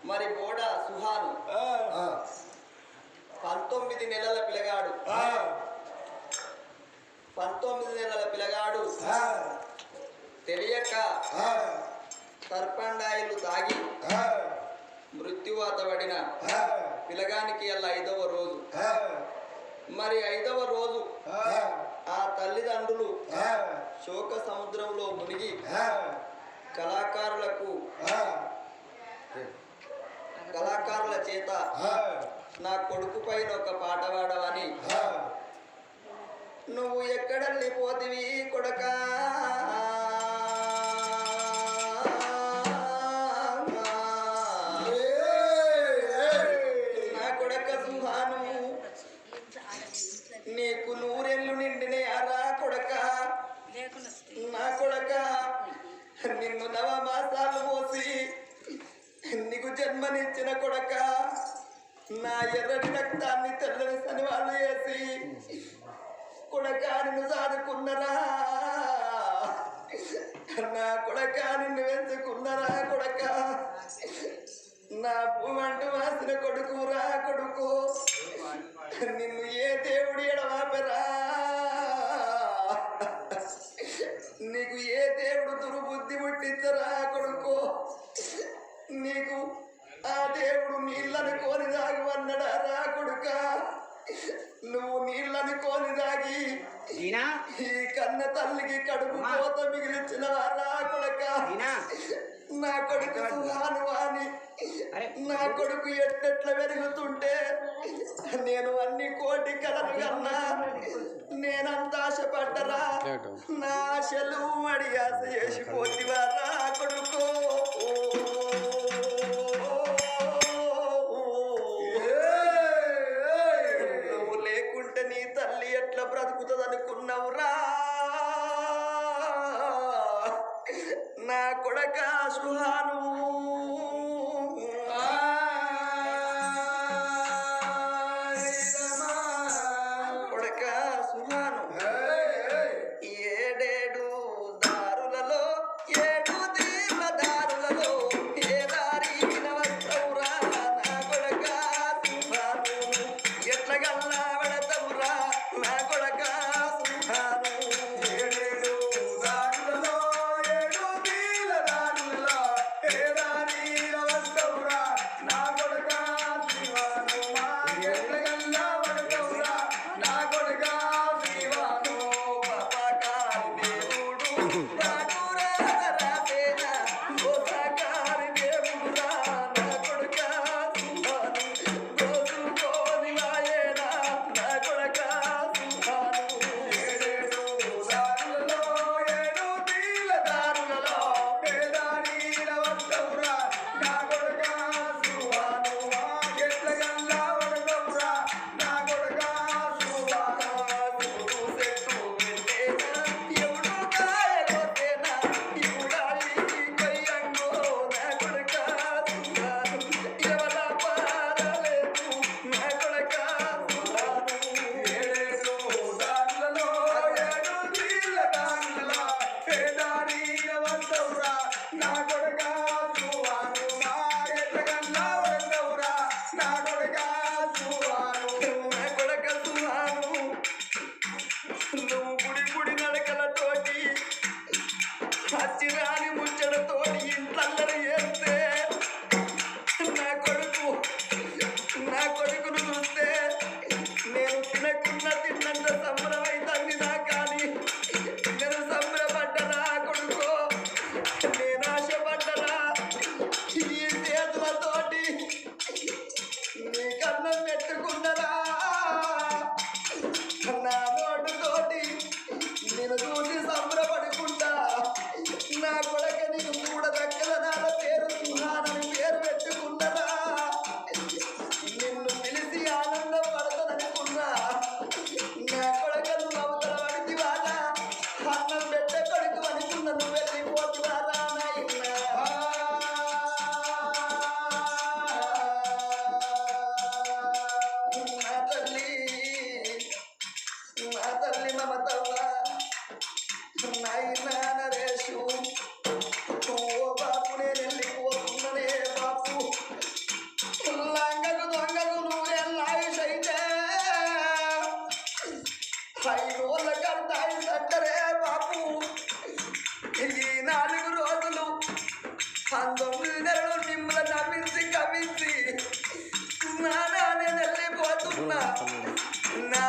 మరి బోడ సుహాను 19 నెలల పిల్లగాడు 19 నెలల పిల్లగాడు తెలియక తర్పండాయిలు తాగి మృత్యువాత పడిన పిల్లగానికి అలా 5వ రోజు. మరి 5వ రోజు ఆ తల్లిదండ్రులు శోక సముద్రంలో మునిగి కళాకారుల చేత నా కొడుకు పైన ఒక పాట పాడవని, నువ్వు ఎక్కడెళ్ళిపోతివి కొడకా నా కొడక సుహాను, నీకు 100 ఏళ్ళు నిండినే అరా కొడక. నా కొడక నిన్ను 9 మాసాలు పోసి నీకు జన్మనిచ్చిన కొడక, నా ఎర్రటి రక్తాన్ని తెల్లని శనివాళ్ళు వేసి కొడక నిన్ను సాదుకున్నరా, నా కొడక నిన్ను పెంచుకున్నరా కొడక, నా భూమంటూ వాసిన కొడుకురా కొడుకు, నిన్ను ఏ దేవుడు ఎడవాపెరా, నీకు ఏ దేవుడు దుర్బుద్ధి పుట్టించరా కొడుకు, నీకు ఆ దేవుడు నీళ్ళను కోని దాగి అన్నడా రా కొడుక, నువ్వు నీళ్ళను కోని దాగి ఈ కన్న తల్లికి కడుపు కోత మిగిలిచిన రా కొడుక. నా కొడుకు సుహాను అని నా కొడుకు ఎట్టెట్ల పెరుగుతుంటే నేను అన్ని కోటి కలలు కన్నా నేనంత ఆశపడ్డరా, నా ఆశలు మడి ఆశ చేసిపోతివారా కొడుకు. నువ్వు లేకుంటే నీ తల్లి ఎట్లా బ్రతుకుతుంది అనుకున్నావురా నా కొడక సుహాను. కొడక సుహాను 7 దారులలో 7 దీర్ఘ దారులలో నా